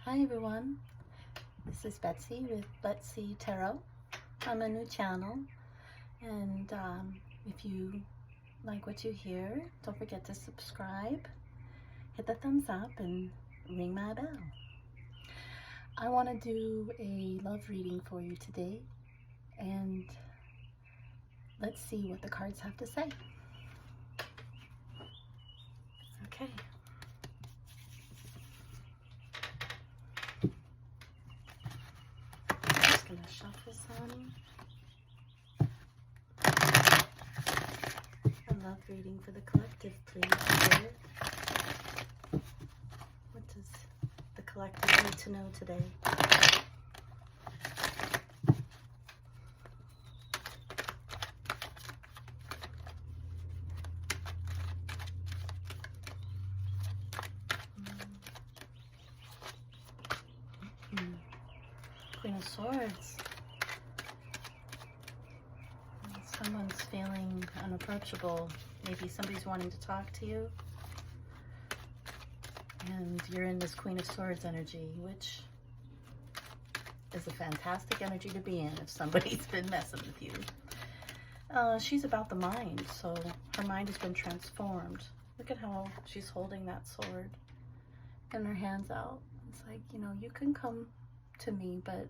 Hi everyone, this is Betsy with LetsSeeTarot. I'm a new channel, and if you like what you hear, don't forget to subscribe, hit the thumbs up, and ring my bell. I want to do a love reading for you today, and let's see what the cards have to say. Okay. Gonna shuffle some. I love reading for the collective, please. What does the collective need to know today? Queen of Swords. Someone's feeling unapproachable. Maybe somebody's wanting to talk to you. And you're in this Queen of Swords energy, which is a fantastic energy to be in if somebody's been messing with you. She's about the mind, so her mind has been transformed. Look at how she's holding that sword and her hands out. It's like, you know, you can come to me, but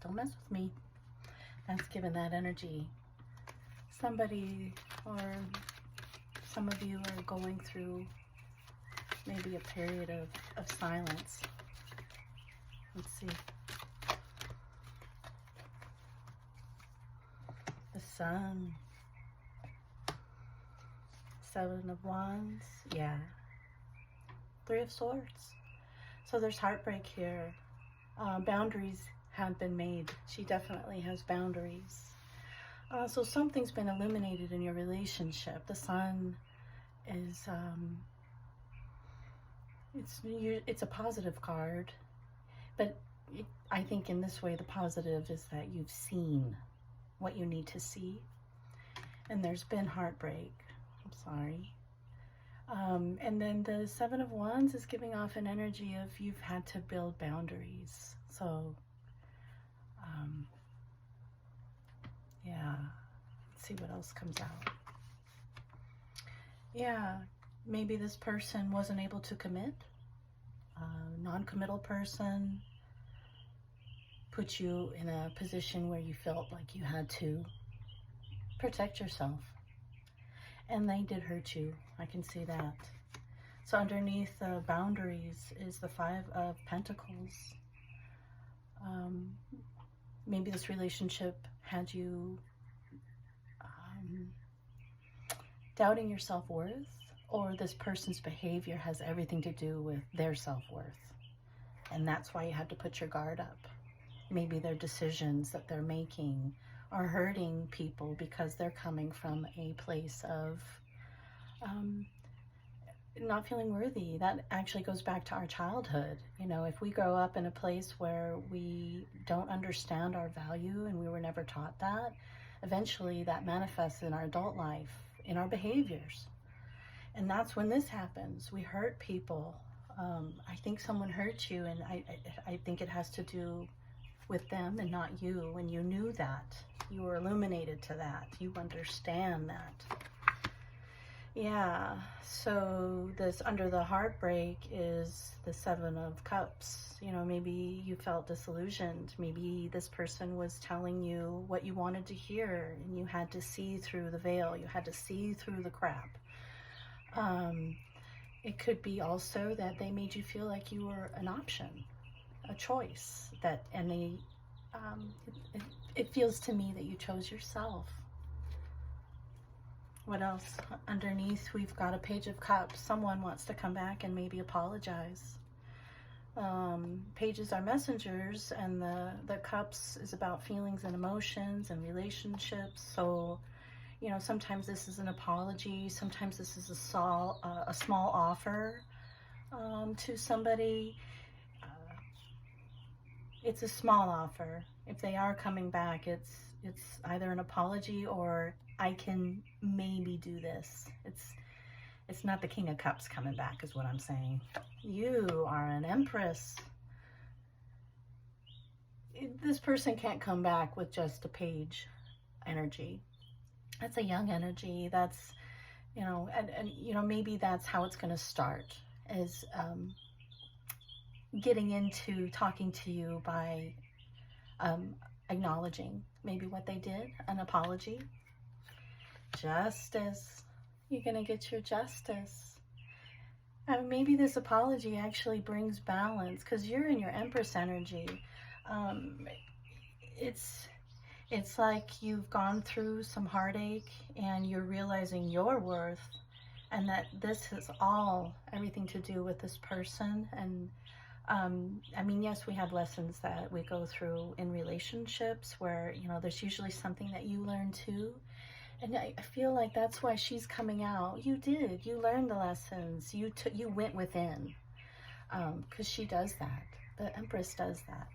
don't mess with me. That's given that energy. Somebody or some of you are going through maybe a period of silence. Let's see. The Sun. 7 of Wands. Yeah. 3 of Swords. So there's heartbreak here. Boundaries have been made. She definitely has boundaries. So something's been illuminated in your relationship. The Sun is, it's a positive card, but I think in this way the positive is that you've seen what you need to see, and there's been heartbreak. I'm sorry. And then the 7 of Wands is giving off an energy of you've had to build boundaries. So, yeah, let's see what else comes out. Yeah, maybe this person wasn't able to commit. Non-committal person put you in a position where you felt like you had to protect yourself. And they did hurt you. I can see that. So underneath the boundaries is the 5 of Pentacles. Maybe this relationship had you doubting your self-worth, or this person's behavior has everything to do with their self-worth. And that's why you had to put your guard up. Maybe their decisions that they're making are hurting people because they're coming from a place of not feeling worthy. That actually goes back to our childhood. You know, if we grow up in a place where we don't understand our value and we were never taught that, eventually that manifests in our adult life, in our behaviors. And that's when this happens. We hurt people. I think someone hurt you, and I think it has to do with them and not you. When you knew that, you were illuminated to that, you understand that. Yeah, so this under the heartbreak is the 7 of Cups. You know, maybe you felt disillusioned. Maybe this person was telling you what you wanted to hear, and you had to see through the veil. You had to see through the crap. It could be also that they made you feel like you were an option, a choice, and they, it feels to me that you chose yourself. What else? Underneath, we've got a Page of Cups. Someone wants to come back and maybe apologize. Pages are messengers, and the Cups is about feelings and emotions and relationships. So, you know, sometimes this is an apology. Sometimes this is a small offer to somebody. It's a small offer. If they are coming back, it's either an apology or I can maybe do this. It's not the King of Cups coming back is what I'm saying. You are an Empress. This person can't come back with just a page energy. That's a young energy. That's, you know, and you know, maybe that's how it's going to start, is getting into talking to you by acknowledging maybe what they did, an apology. Justice. You're going to get your justice. And maybe this apology actually brings balance, because you're in your Empress energy. It's like you've gone through some heartache and you're realizing your worth, and that this has everything to do with this person. And I mean, yes, we have lessons that we go through in relationships where, you know, there's usually something that you learn too. And I feel like that's why she's coming out. You did. You learned the lessons. You went within. Because she does that. The Empress does that.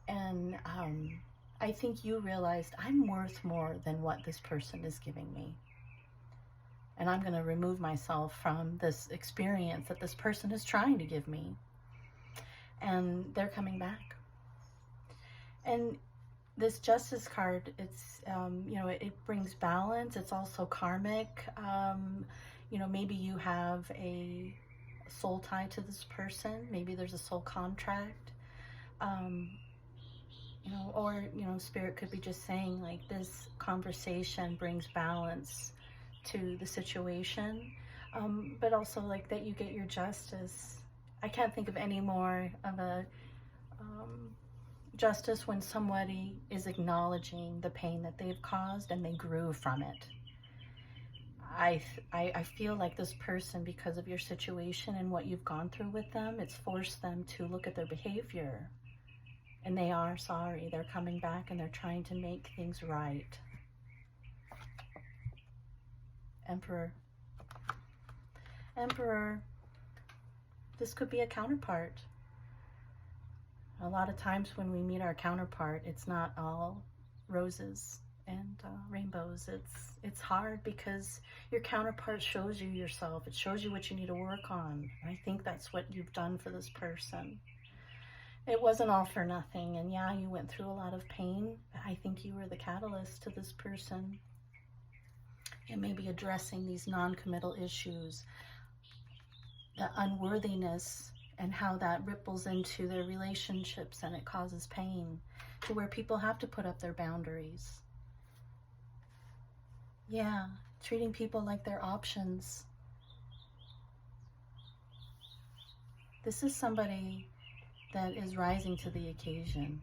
And I think you realized, I'm worth more than what this person is giving me. And I'm going to remove myself from this experience that this person is trying to give me. And they're coming back. And this Justice card, it's, you know, it brings balance. It's also karmic. You know, maybe you have a soul tie to this person. Maybe there's a soul contract. You know, or, you know, Spirit could be just saying, like, this conversation brings balance to the situation. But also, like, that you get your justice. I can't think of any more of a justice when somebody is acknowledging the pain that they've caused and they grew from it. I feel like this person, because of your situation and what you've gone through with them, it's forced them to look at their behavior. And they are sorry. They're coming back and they're trying to make things right. Emperor. Emperor. This could be a counterpart. A lot of times when we meet our counterpart, it's not all roses and rainbows. It's hard because your counterpart shows you yourself. It shows you what you need to work on. I think that's what you've done for this person. It wasn't all for nothing. And yeah, you went through a lot of pain. I think you were the catalyst to this person. And maybe addressing these non-committal issues, the unworthiness, and how that ripples into their relationships, and it causes pain to where people have to put up their boundaries. Yeah, treating people like they're options. This is somebody that is rising to the occasion.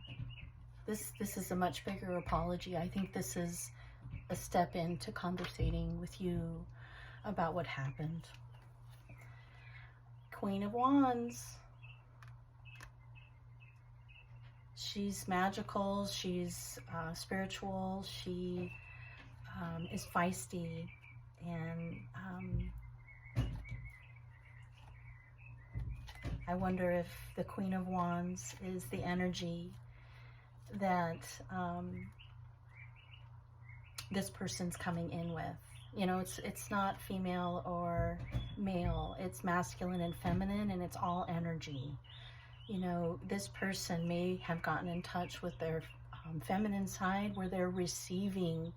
This is a much bigger apology. I think this is a step into conversating with you about what happened. Queen of Wands. She's magical, she's spiritual, she is feisty, and I wonder if the Queen of Wands is the energy that this person's coming in with. You know, it's not female or male, it's masculine and feminine, and it's all energy. You know, this person may have gotten in touch with their feminine side, where they're receiving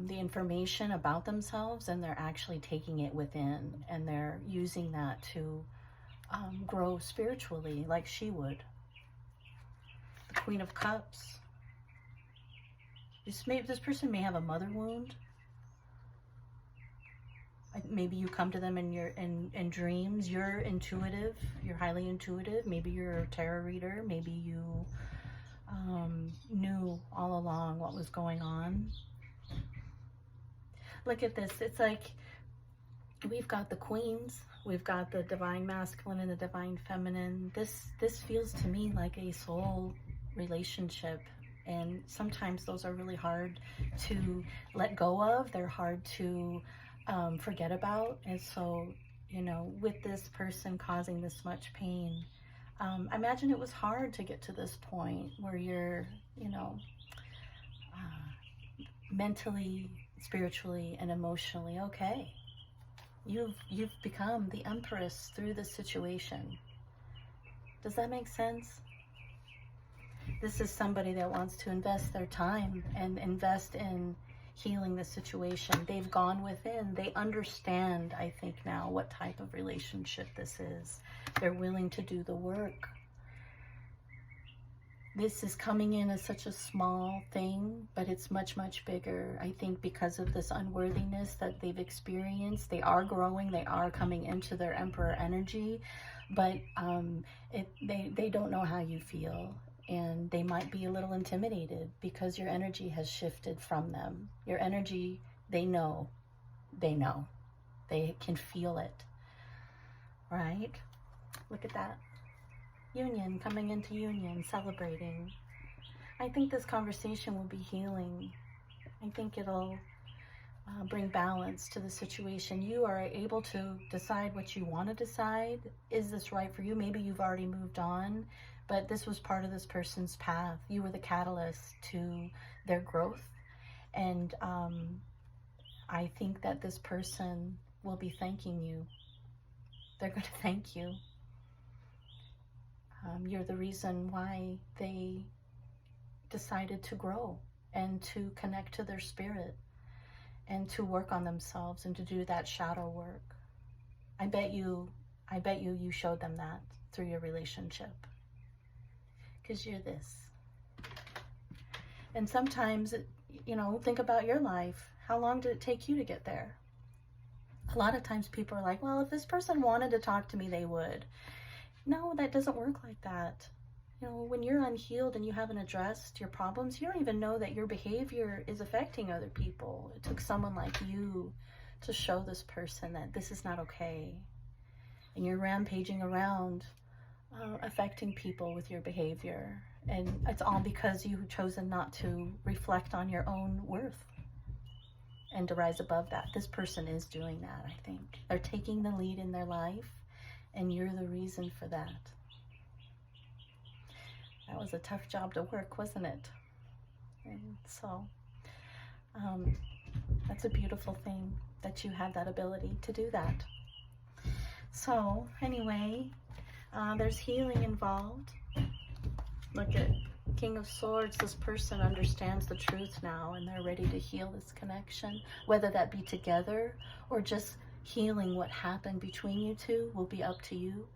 the information about themselves, and they're actually taking it within, and they're using that to grow spiritually like she would. The Queen of Cups. This person may have a mother wound. Maybe you come to them in dreams. You're intuitive. You're highly intuitive. Maybe you're a tarot reader. Maybe you knew all along what was going on. Look at this. It's like we've got the queens. We've got the divine masculine and the divine feminine. This feels to me like a soul relationship. And sometimes those are really hard to let go of. They're hard to forget about. And so, you know, with this person causing this much pain, I imagine it was hard to get to this point where you're, you know, mentally, spiritually, and emotionally okay. You've become the empress through this situation. Does that make sense? This is somebody that wants to invest their time and invest in healing the situation. They've gone within. They understand, I think now, what type of relationship this is. They're willing to do the work. This is coming in as such a small thing, but it's much, much bigger. I think because of this unworthiness that they've experienced, they are growing, they are coming into their emperor energy, but they don't know how you feel. And they might be a little intimidated because your energy has shifted from them. Your energy, they know. They can feel it, right? Look at that. Union, coming into union, celebrating. I think this conversation will be healing. I think it'll bring balance to the situation. You are able to decide what you want to decide. Is this right for you? Maybe you've already moved on, but this was part of this person's path. You were the catalyst to their growth. And I think that this person will be thanking you. They're going to thank you. You're the reason why they decided to grow and to connect to their spirit and to work on themselves and to do that shadow work. I bet you showed them that through your relationship, because you're this. And sometimes, think about your life. How long did it take you to get there? A lot of times people are like, well, if this person wanted to talk to me, they would. No, that doesn't work like that. When you're unhealed and you haven't addressed your problems, you don't even know that your behavior is affecting other people. It took someone like you to show this person that this is not okay. And you're rampaging around, affecting people with your behavior. And it's all because you've chosen not to reflect on your own worth and to rise above that. This person is doing that, I think. They're taking the lead in their life. And you're the reason for that. That was a tough job to work, wasn't it? And so, that's a beautiful thing that you have that ability to do that. So, anyway, there's healing involved. Look at King of Swords. This person understands the truth now, and they're ready to heal this connection, whether that be together or just healing what happened between you two will be up to you.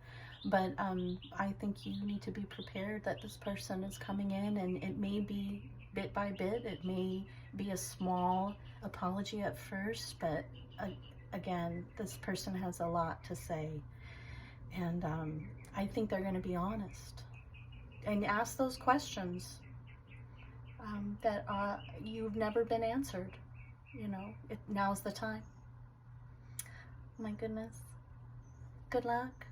But I think you need to be prepared that this person is coming in, and it may be bit by bit. It may be a small apology at first, but again, this person has a lot to say. And I think they're going to be honest and ask those questions that you've never been answered. Now's the time. My goodness. Good luck.